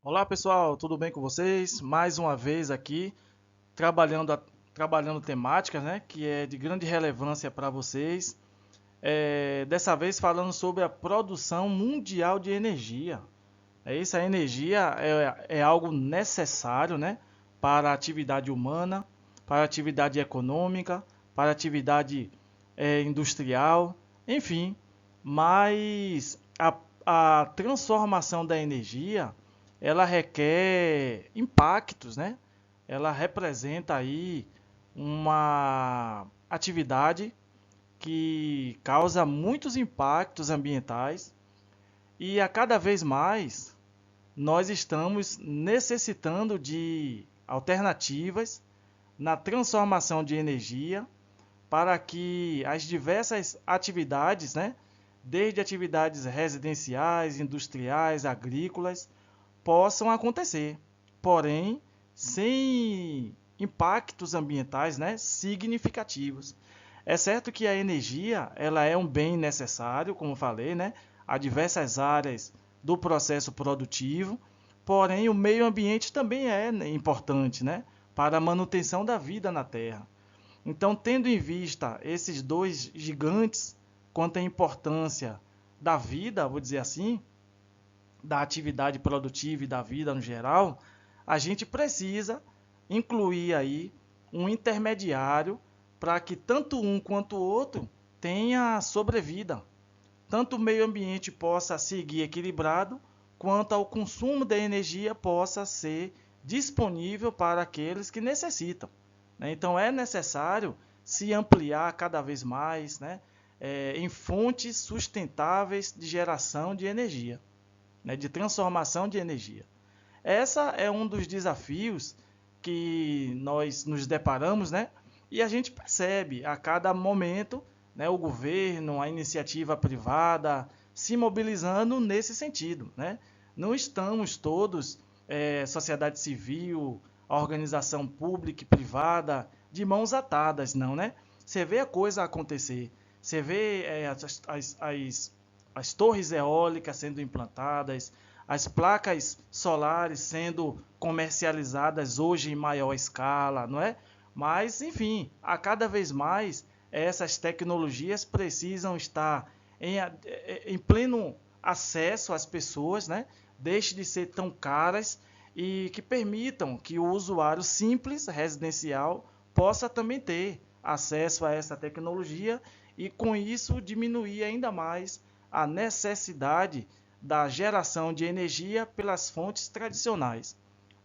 Olá pessoal, tudo bem com vocês? Mais uma vez aqui trabalhando, trabalhando temáticas, né, que é de grande relevância para vocês. Dessa vez falando sobre a produção mundial de energia. É isso, a energia é algo necessário, né, para a atividade humana, para a atividade econômica, para a atividade industrial, enfim. Mas a transformação da energia, ela requer impactos, né? Ela representa aí uma atividade que causa muitos impactos ambientais e a cada vez mais nós estamos necessitando de alternativas na transformação de energia para que as diversas atividades, né, desde atividades residenciais, industriais, agrícolas, possam acontecer. Porém, sem impactos ambientais, né, significativos. É certo que a energia, ela é um bem necessário, como falei, né, a diversas áreas do processo produtivo, porém o meio ambiente também é importante, né, para a manutenção da vida na Terra. Então, tendo em vista esses dois gigantes quanto à importância da vida, vou dizer assim, da atividade produtiva e da vida no geral, a gente precisa incluir aí um intermediário para que tanto um quanto o outro tenha sobrevida. Tanto o meio ambiente possa seguir equilibrado, quanto ao consumo da energia possa ser disponível para aqueles que necessitam. Então é necessário se ampliar cada vez mais, né, em fontes sustentáveis de geração de energia, né, de transformação de energia. Essa é um dos desafios que nós nos deparamos, né? E a gente percebe a cada momento, né, o governo, a iniciativa privada se mobilizando nesse sentido, né? Não estamos todos, sociedade civil, organização pública e privada, de mãos atadas, não, né? Você vê a coisa acontecer, você vê as torres eólicas sendo implantadas, as placas solares sendo comercializadas hoje em maior escala, não é? Mas, enfim, a cada vez mais essas tecnologias precisam estar em pleno acesso às pessoas, né? Deixe de ser tão caras e que permitam que o usuário simples, residencial, possa também ter acesso a essa tecnologia e com isso diminuir ainda mais a necessidade da geração de energia pelas fontes tradicionais.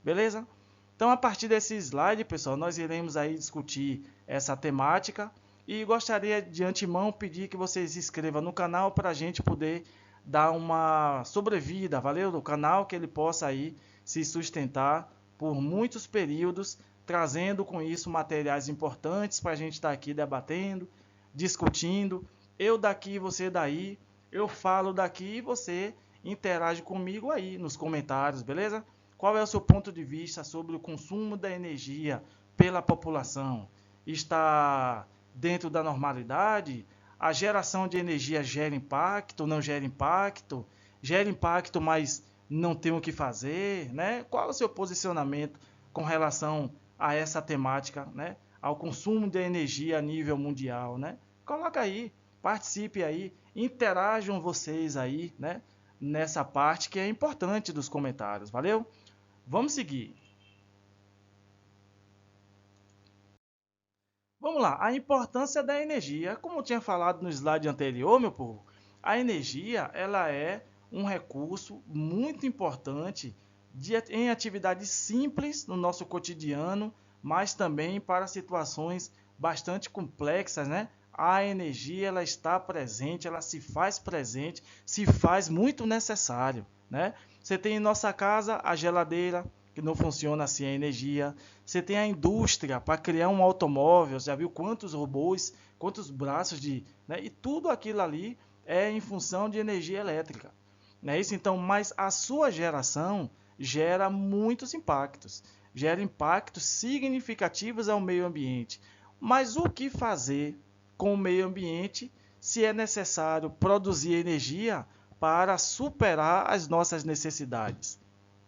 Beleza? Então, a partir desse slide, pessoal, nós iremos aí discutir essa temática e gostaria de antemão pedir que vocês se inscrevam no canal para a gente poder dar uma sobrevida, valeu? Do canal, que ele possa aí se sustentar por muitos períodos, trazendo com isso materiais importantes para a gente estar aqui debatendo, discutindo. Eu daqui, você daí, eu falo daqui e você interage comigo aí nos comentários, beleza? Qual é o seu ponto de vista sobre o consumo da energia pela população? Está dentro da normalidade? A geração de energia gera impacto, não gera impacto? Gera impacto, mas não tem o que fazer, né? Qual é o seu posicionamento com relação a essa temática, né? Ao consumo de energia a nível mundial, né? Coloca aí, participe aí, interajam vocês aí, né? Nessa parte que é importante dos comentários, valeu? Vamos seguir. Vamos lá, a importância da energia. Como eu tinha falado no slide anterior, meu povo, a energia ela é um recurso muito importante em atividades simples no nosso cotidiano, mas também para situações bastante complexas, né? A energia ela está presente, ela se faz muito necessário, né? Você tem em nossa casa a geladeira, que não funciona sem a energia. Você tem a indústria para criar um automóvel, já viu quantos robôs, quantos braços de, né? E tudo aquilo ali é em função de energia elétrica, não é isso? Então, mas a sua geração gera muitos impactos, gera impactos significativos ao meio ambiente. Mas o que fazer com o meio ambiente se é necessário produzir energia para superar as nossas necessidades?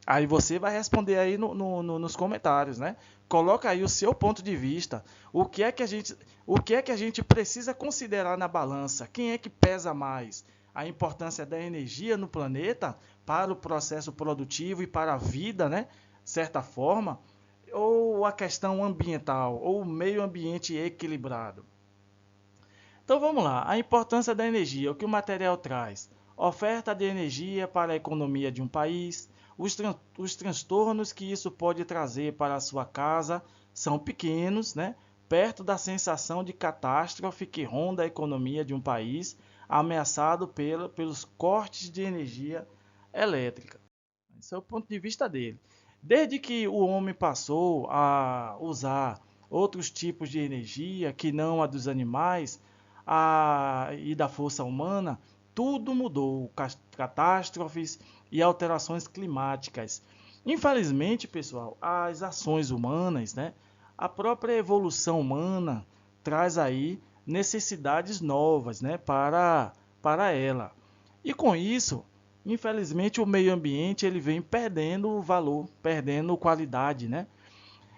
Aí você vai responder aí nos comentários, né? Coloca aí o seu ponto de vista. O que é que a gente precisa considerar na balança? Quem é que pesa mais? A importância da energia no planeta para o processo produtivo e para a vida, né? De certa forma, ou a questão ambiental, ou o meio ambiente equilibrado. Então vamos lá, a importância da energia, o que o material traz? Oferta de energia para a economia de um país, os transtornos que isso pode trazer para a sua casa são pequenos, né? Perto da sensação de catástrofe que ronda a economia de um país ameaçado pelos cortes de energia elétrica. Esse é o ponto de vista dele. Desde que o homem passou a usar outros tipos de energia que não a dos animais e da força humana, tudo mudou. Catástrofes e alterações climáticas. Infelizmente, pessoal, as ações humanas, né, a própria evolução humana traz aí necessidades novas, né, para ela. E com isso, infelizmente, o meio ambiente ele vem perdendo valor, perdendo qualidade, né?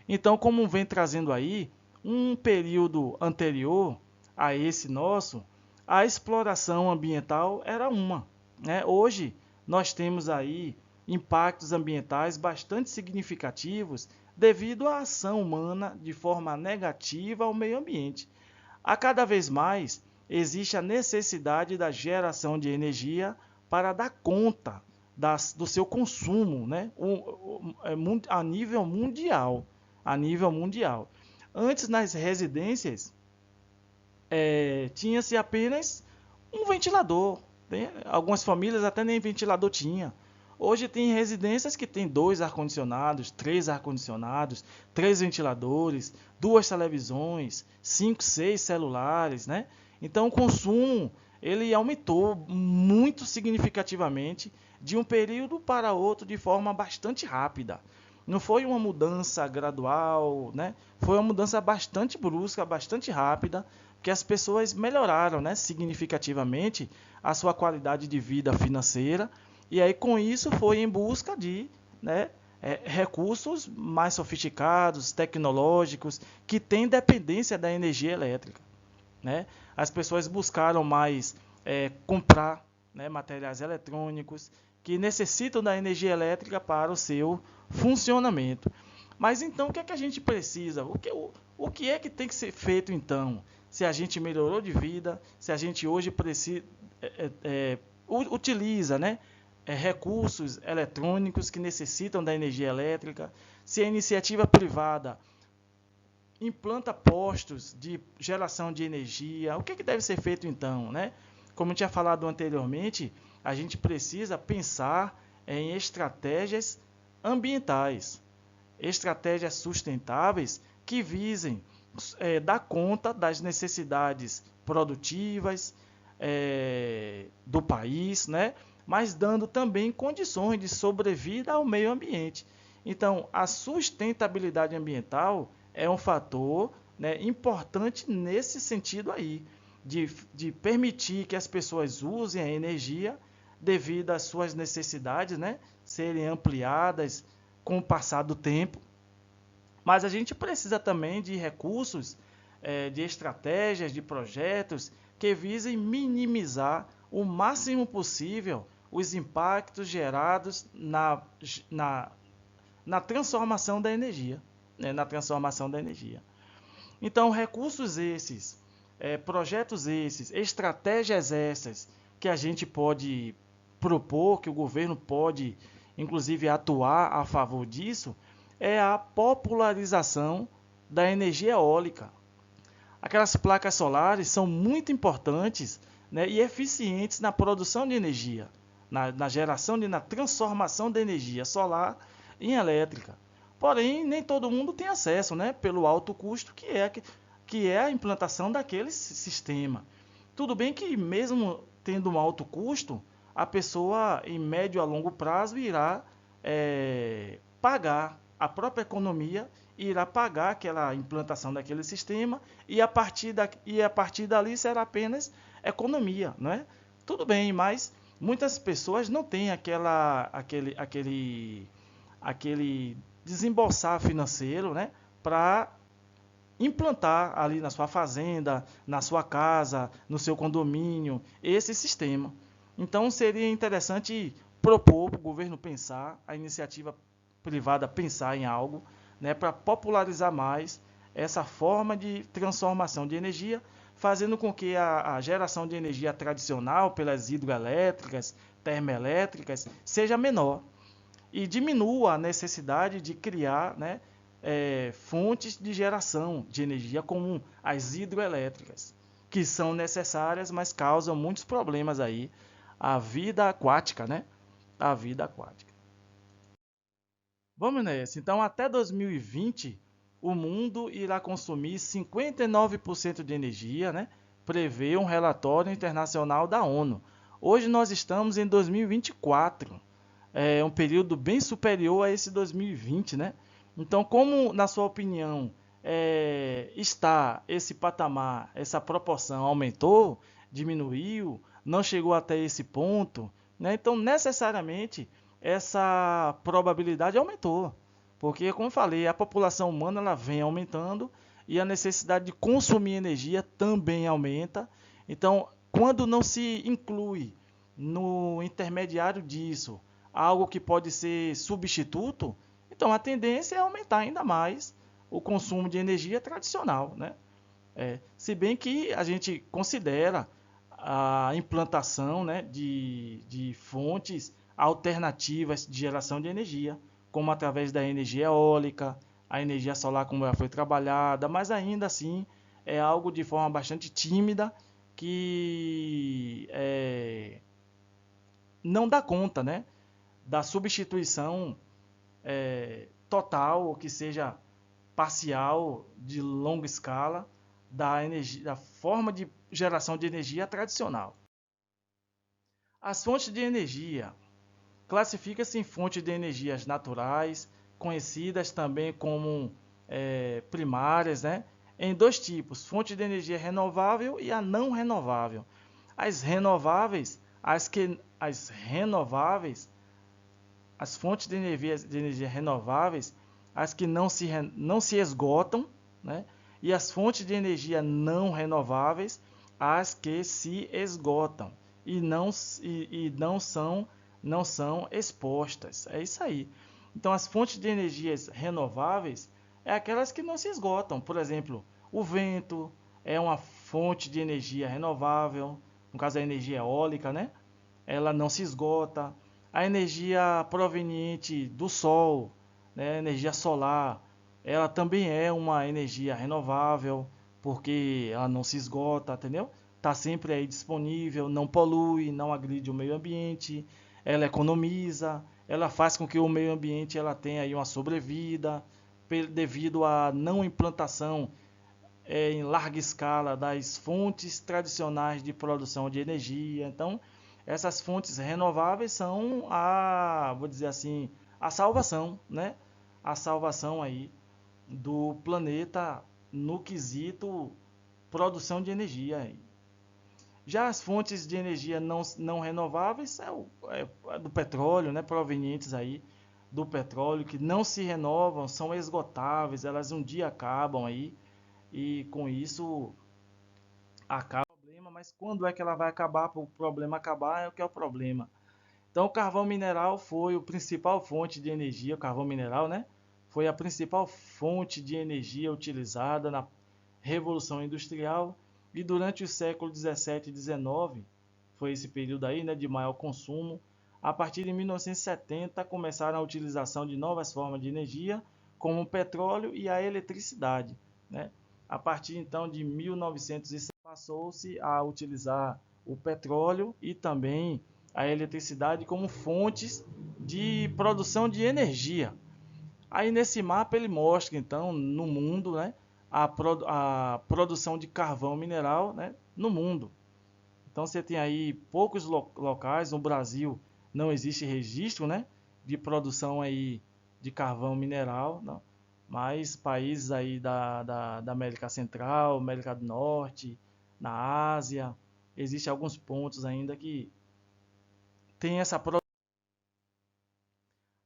Então, como vem trazendo aí, um período anterior a esse nosso, a exploração ambiental era uma, né? Hoje nós temos aí impactos ambientais bastante significativos devido à ação humana de forma negativa ao meio ambiente. A cada vez mais existe a necessidade da geração de energia para dar conta do seu consumo, né? A nível mundial. A nível mundial. Antes, nas residências, tinha-se apenas um ventilador. Né? Algumas famílias até nem ventilador tinha. Hoje tem residências que tem 2 ar-condicionados, 3 ar-condicionados, 3 ventiladores, 2 televisões, 5, 6 celulares, né? Então o consumo ele aumentou muito significativamente de um período para outro de forma bastante rápida. Não foi uma mudança gradual, né? Foi uma mudança bastante brusca, bastante rápida, que as pessoas melhoraram, né, significativamente a sua qualidade de vida financeira. E aí, com isso, foi em busca de, né, recursos mais sofisticados, tecnológicos, que têm dependência da energia elétrica. Né? As pessoas buscaram mais comprar, né, materiais eletrônicos que necessitam da energia elétrica para o seu funcionamento. Mas então, o que é que a gente precisa? O que é que tem que ser feito então? Se a gente melhorou de vida, se a gente hoje precisa, utiliza, né, recursos eletrônicos que necessitam da energia elétrica, se a iniciativa privada implanta postos de geração de energia, o que deve ser feito então, né? Como eu tinha falado anteriormente, a gente precisa pensar em estratégias ambientais, estratégias sustentáveis que visem dar conta das necessidades produtivas do país, né? Mas dando também condições de sobrevida ao meio ambiente. Então, a sustentabilidade ambiental é um fator, né, importante nesse sentido aí, de permitir que as pessoas usem a energia devido às suas necessidades, né, serem ampliadas com o passar do tempo. Mas a gente precisa também de recursos, de estratégias, de projetos que visem minimizar o máximo possível os impactos gerados na transformação da energia. Né, na transformação da energia. Então, recursos esses, projetos esses, estratégias essas que a gente pode propor, que o governo pode, inclusive, atuar a favor disso, é a popularização da energia eólica. Aquelas placas solares são muito importantes, né, e eficientes na produção de energia, na geração na transformação da energia solar em elétrica. Porém, nem todo mundo tem acesso, né, pelo alto custo que é a implantação daquele sistema. Tudo bem que mesmo tendo um alto custo, a pessoa em médio a longo prazo irá pagar, a própria economia irá pagar aquela implantação daquele sistema e a partir dali será apenas economia, não é? Tudo bem, mas muitas pessoas não têm aquele desembolsar financeiro, né, para implantar ali na sua fazenda, na sua casa, no seu condomínio, esse sistema. Então seria interessante propor para o governo pensar, a iniciativa privada pensar em algo, né, para popularizar mais essa forma de transformação de energia, fazendo com que a geração de energia tradicional pelas hidroelétricas, termoelétricas, seja menor e diminua a necessidade de criar, né, fontes de geração de energia como as hidroelétricas, que são necessárias, mas causam muitos problemas aí à vida aquática, né? A vida aquática. Vamos nessa. Então, até 2020, o mundo irá consumir 59% de energia, né? Prevê um relatório internacional da ONU. Hoje nós estamos em 2024, um período bem superior a esse 2020, né? Então, como, na sua opinião, está esse patamar, essa proporção aumentou, diminuiu, não chegou até esse ponto, né? Então, necessariamente, essa probabilidade aumentou, porque, como eu falei, a população humana ela vem aumentando e a necessidade de consumir energia também aumenta. Então, quando não se inclui no intermediário disso algo que pode ser substituto, então a tendência é aumentar ainda mais o consumo de energia tradicional, né? Se bem que a gente considera a implantação, né, de fontes alternativas de geração de energia, como através da energia eólica, a energia solar como ela foi trabalhada, mas ainda assim é algo de forma bastante tímida que não dá conta, né, da substituição total, ou que seja parcial, de longa escala, da energia, da forma de geração de energia tradicional. As fontes de energia classifica-se em fontes de energias naturais, conhecidas também como primárias, né? Em dois tipos: fonte de energia renovável e a não renovável. As renováveis, as renováveis, as fontes de energia renováveis, as que não se esgotam, né? E as fontes de energia não renováveis, as que se esgotam e não são expostas. É isso aí. Então, as fontes de energias renováveis é aquelas que não se esgotam. Por exemplo, o vento é uma fonte de energia renovável, no caso a energia eólica, né? Ela não se esgota. A energia proveniente do sol, né, energia solar, ela também é uma energia renovável, porque ela não se esgota, entendeu? Está sempre aí disponível, não polui, não agride o meio ambiente, ela economiza, ela faz com que o meio ambiente ela tenha aí uma sobrevida, devido à não implantação em larga escala das fontes tradicionais de produção de energia. Então, essas fontes renováveis são vou dizer assim, a salvação, né? A salvação aí do planeta no quesito produção de energia. Já as fontes de energia não renováveis é do petróleo, né? Provenientes aí do petróleo, que não se renovam, são esgotáveis, elas um dia acabam aí e com isso acaba o problema, mas quando é que ela vai acabar para o problema acabar é o que é o problema. Então o carvão mineral foi o principal fonte de energia, o carvão mineral, né? Foi a principal fonte de energia utilizada na Revolução Industrial e durante o século 17 e 19, foi esse período aí, né, de maior consumo. A partir de 1970 começaram a utilização de novas formas de energia, como o petróleo e a eletricidade, né? A partir então de 1960 passou-se a utilizar o petróleo e também a eletricidade como fontes de produção de energia. Aí nesse mapa ele mostra então no mundo, né, a produção de carvão mineral, né, no mundo. Então você tem aí poucos locais, no Brasil não existe registro, né, de produção aí de carvão mineral, não. Mas países aí da América Central, América do Norte, na Ásia, existem alguns pontos ainda que tem essa produção.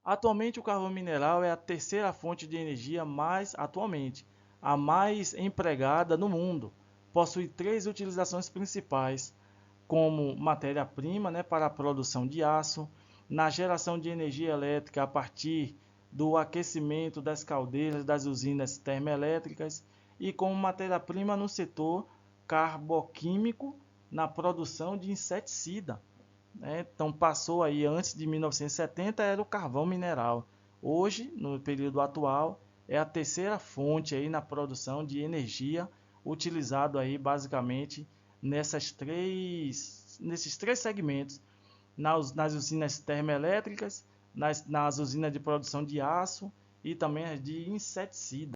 Atualmente, o carvão mineral é a terceira fonte de energia a mais empregada no mundo. Possui três utilizações principais, como matéria-prima, né, para a produção de aço, na geração de energia elétrica a partir do aquecimento das caldeiras das usinas termoelétricas e como matéria-prima no setor carboquímico na produção de inseticida. Né? Então passou aí antes de 1970 era o carvão mineral. Hoje, no período atual, é a terceira fonte aí na produção de energia utilizado aí basicamente nesses três segmentos, nas usinas termoelétricas, nas usinas de produção de aço e também as de inseticida.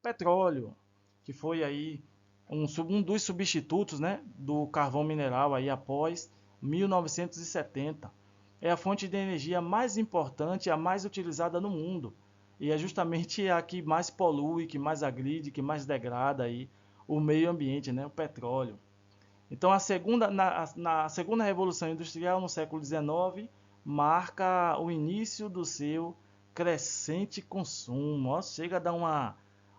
Petróleo, que foi aí um dos substitutos, né, do carvão mineral aí após 1970. É a fonte de energia mais importante e a mais utilizada no mundo. E é justamente a que mais polui, que mais agride, que mais degrada aí o meio ambiente, né, o petróleo. Então, na segunda Revolução Industrial, no século XIX, marca o início do seu crescente consumo. Ó, chega a dar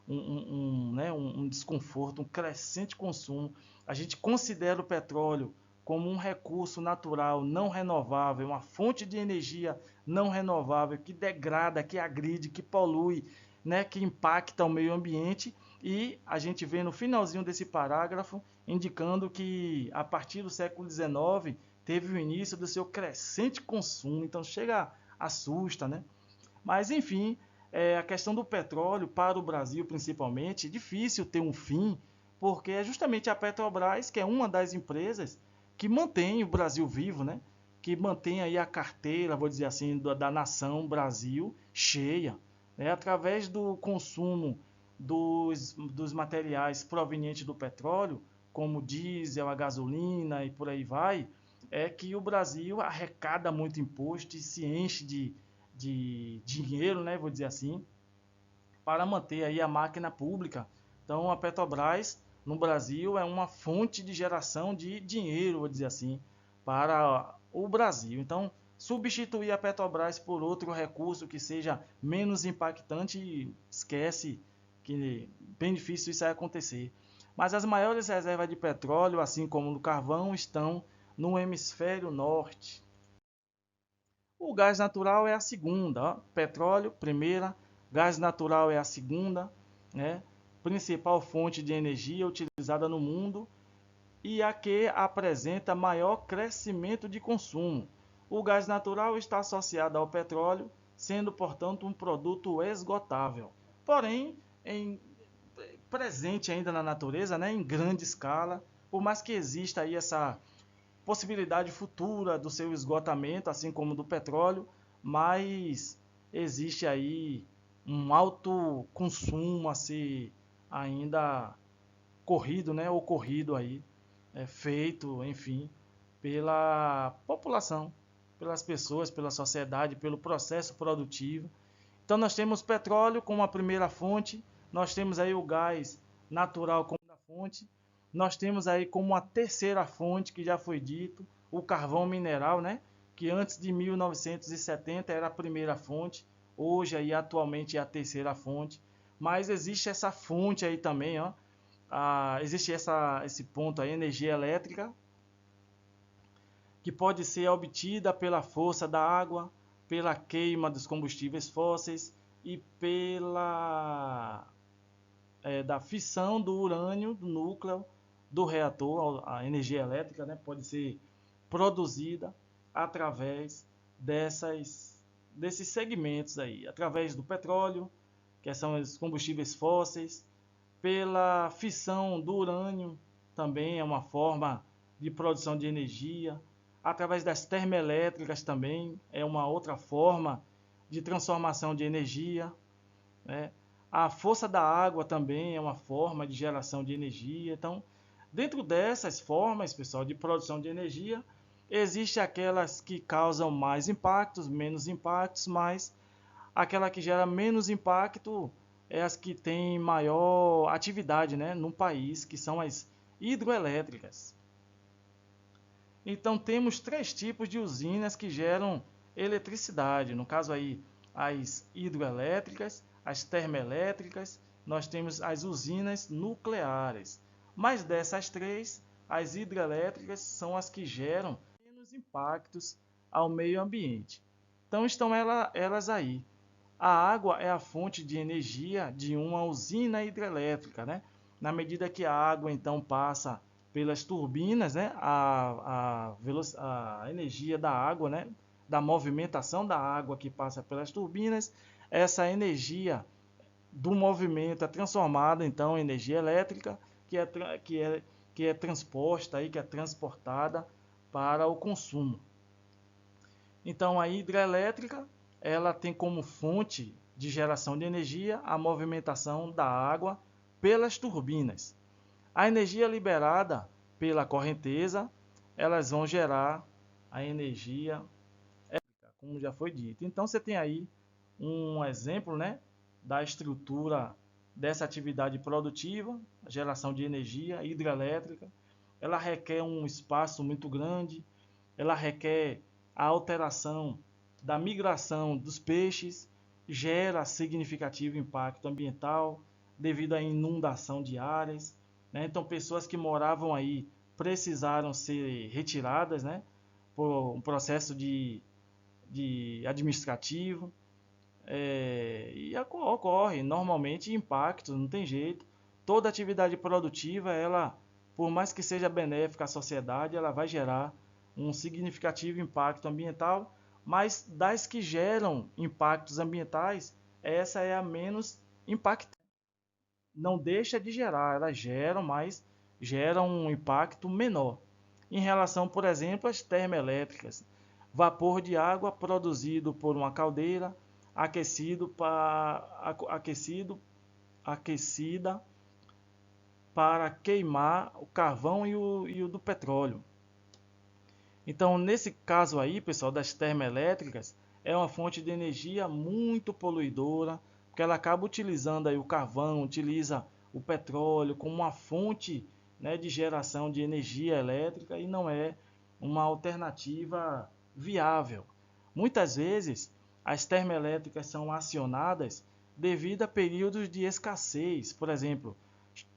um desconforto, um crescente consumo. A gente considera o petróleo como um recurso natural não renovável, uma fonte de energia não renovável que degrada, que agride, que polui, né, que impacta o meio ambiente. E a gente vê no finalzinho desse parágrafo indicando que a partir do século XIX teve o início do seu crescente consumo. Então chega, assusta, né? Mas enfim, a questão do petróleo para o Brasil principalmente é difícil ter um fim, porque é justamente a Petrobras que é uma das empresas que mantém o Brasil vivo, né? Que mantém aí a carteira, vou dizer assim, da nação Brasil cheia, né? Através do consumo dos materiais provenientes do petróleo, como o diesel, a gasolina e por aí vai, é que o Brasil arrecada muito imposto e se enche de dinheiro, né, vou dizer assim, para manter aí a máquina pública. Então a Petrobras no Brasil é uma fonte de geração de dinheiro, vou dizer assim, para o Brasil. Então substituir a Petrobras por outro recurso que seja menos impactante, esquece que bem difícil isso vai acontecer. Mas as maiores reservas de petróleo, assim como do carvão, estão no hemisfério norte. O gás natural é a segunda, ó. Petróleo, primeira, gás natural é a segunda, né? Principal fonte de energia utilizada no mundo e a que apresenta maior crescimento de consumo. O gás natural está associado ao petróleo, sendo, portanto, um produto esgotável. Porém, presente ainda na natureza, né, em grande escala, por mais que exista aí essa possibilidade futura do seu esgotamento, assim como do petróleo, mas existe aí um alto consumo a ser ainda corrido, né, ocorrido aí, feito, enfim, pela população, pelas pessoas, pela sociedade, pelo processo produtivo. Então nós temos petróleo como a primeira fonte, nós temos aí o gás natural como a fonte, nós temos aí como a terceira fonte, que já foi dito, o carvão mineral, né? Que antes de 1970 era a primeira fonte, hoje aí atualmente é a terceira fonte, mas existe essa fonte aí também, ó, existe esse ponto aí, energia elétrica, que pode ser obtida pela força da água, pela queima dos combustíveis fósseis e da fissão do urânio do núcleo do reator. A energia elétrica, né, pode ser produzida através desses segmentos aí, através do petróleo, que são os combustíveis fósseis, pela fissão do urânio, também é uma forma de produção de energia, através das termoelétricas também é uma outra forma de transformação de energia, né? A força da água também é uma forma de geração de energia. Então, dentro dessas formas, pessoal, de produção de energia, existem aquelas que causam mais impactos, menos impactos, mas aquela que gera menos impacto é as que têm maior atividade, né, no país, que são as hidroelétricas. Então temos três tipos de usinas que geram eletricidade. No caso aí, as hidroelétricas, as termoelétricas, nós temos as usinas nucleares. Mas dessas três, as hidrelétricas são as que geram menos impactos ao meio ambiente. Então estão elas aí. A água é a fonte de energia de uma usina hidrelétrica, né? Na medida que a água então passa pelas turbinas, né? A energia da água, né? Da movimentação da água que passa pelas turbinas, essa energia do movimento é transformada então em energia elétrica, que é transposta aí, que é transportada para o consumo. Então a hidrelétrica, ela tem como fonte de geração de energia a movimentação da água pelas turbinas. A energia liberada pela correnteza, elas vão gerar a energia elétrica, como já foi dito. Então você tem aí um exemplo, né, da estrutura dessa atividade produtiva, a geração de energia hidrelétrica. Ela requer um espaço muito grande, ela requer a alteração da migração dos peixes, gera significativo impacto ambiental devido à inundação de áreas, né? Então pessoas que moravam aí precisaram ser retiradas, né, por um processo de administrativo. E ocorre normalmente impactos, não tem jeito. Toda atividade produtiva, ela, por mais que seja benéfica à sociedade, ela vai gerar um significativo impacto ambiental, mas das que geram impactos ambientais, essa é a menos impactante. Não deixa de gerar, elas geram, mas geram um impacto menor. Em relação, por exemplo, às termoelétricas, vapor de água produzido por uma caldeira aquecida para queimar o carvão e o do petróleo. Então, nesse caso aí, pessoal, das termoelétricas, é uma fonte de energia muito poluidora, porque ela acaba utilizando aí o carvão, utiliza o petróleo como uma fonte, né, de geração de energia elétrica e não é uma alternativa viável. Muitas vezes, as termoelétricas são acionadas devido a períodos de escassez. Por exemplo,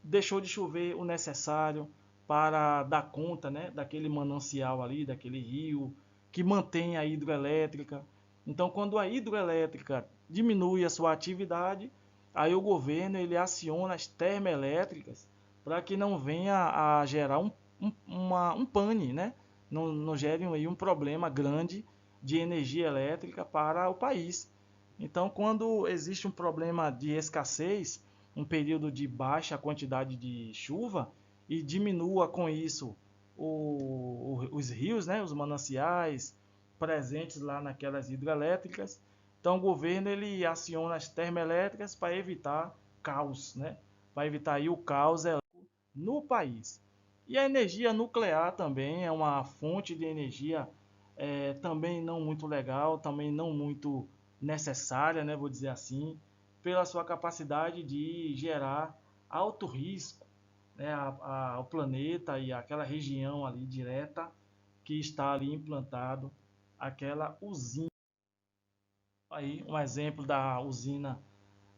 deixou de chover o necessário para dar conta, né, daquele manancial ali, daquele rio que mantém a hidroelétrica. Então, quando a hidroelétrica diminui a sua atividade, aí o governo ele aciona as termoelétricas para que não venha a gerar um pane, né? Não gere aí um problema grande de energia elétrica para o país. Então, quando existe um problema de escassez, um período de baixa quantidade de chuva e diminua com isso os rios, né, os mananciais presentes lá naquelas hidrelétricas, então o governo ele aciona as termoelétricas para evitar caos, né, para evitar aí o caos no país. E a energia nuclear também é uma fonte de energia também não muito legal, também não muito necessária, né, vou dizer assim, pela sua capacidade de gerar alto risco, né, ao planeta e àquela região ali direta que está ali implantado aquela usina. Aí um exemplo da usina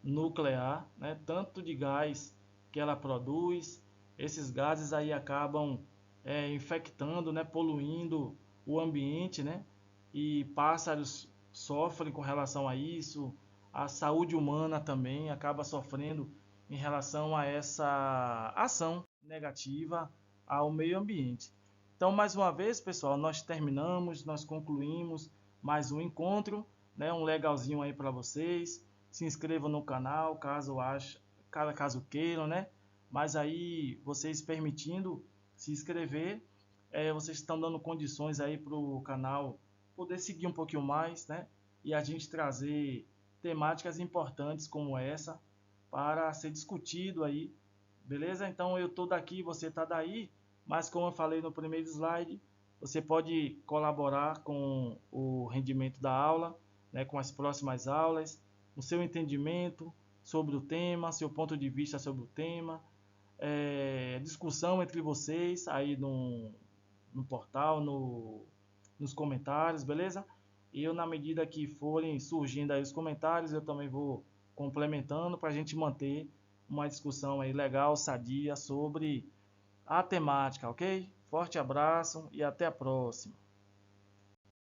nuclear, né, tanto de gás que ela produz, esses gases aí acabam infectando, né, poluindo o ambiente, né, e pássaros sofrem com relação a isso, a saúde humana também acaba sofrendo em relação a essa ação negativa ao meio ambiente. Então, mais uma vez, pessoal, nós concluímos mais um encontro, né, um legalzinho aí para vocês. Se inscrevam no canal, caso queiram, né? Mas aí, vocês permitindo se inscrever, vocês estão dando condições aí para o canal poder seguir um pouquinho mais, né? E a gente trazer temáticas importantes como essa para ser discutido aí, beleza? Então eu tô daqui, você tá daí, mas como eu falei no primeiro slide, você pode colaborar com o rendimento da aula, né, com as próximas aulas, o seu entendimento sobre o tema, seu ponto de vista sobre o tema, discussão entre vocês aí no portal, nos comentários, beleza? E eu, na medida que forem surgindo aí os comentários, eu também vou complementando para a gente manter uma discussão aí legal, sadia sobre a temática, ok? Forte abraço e até a próxima.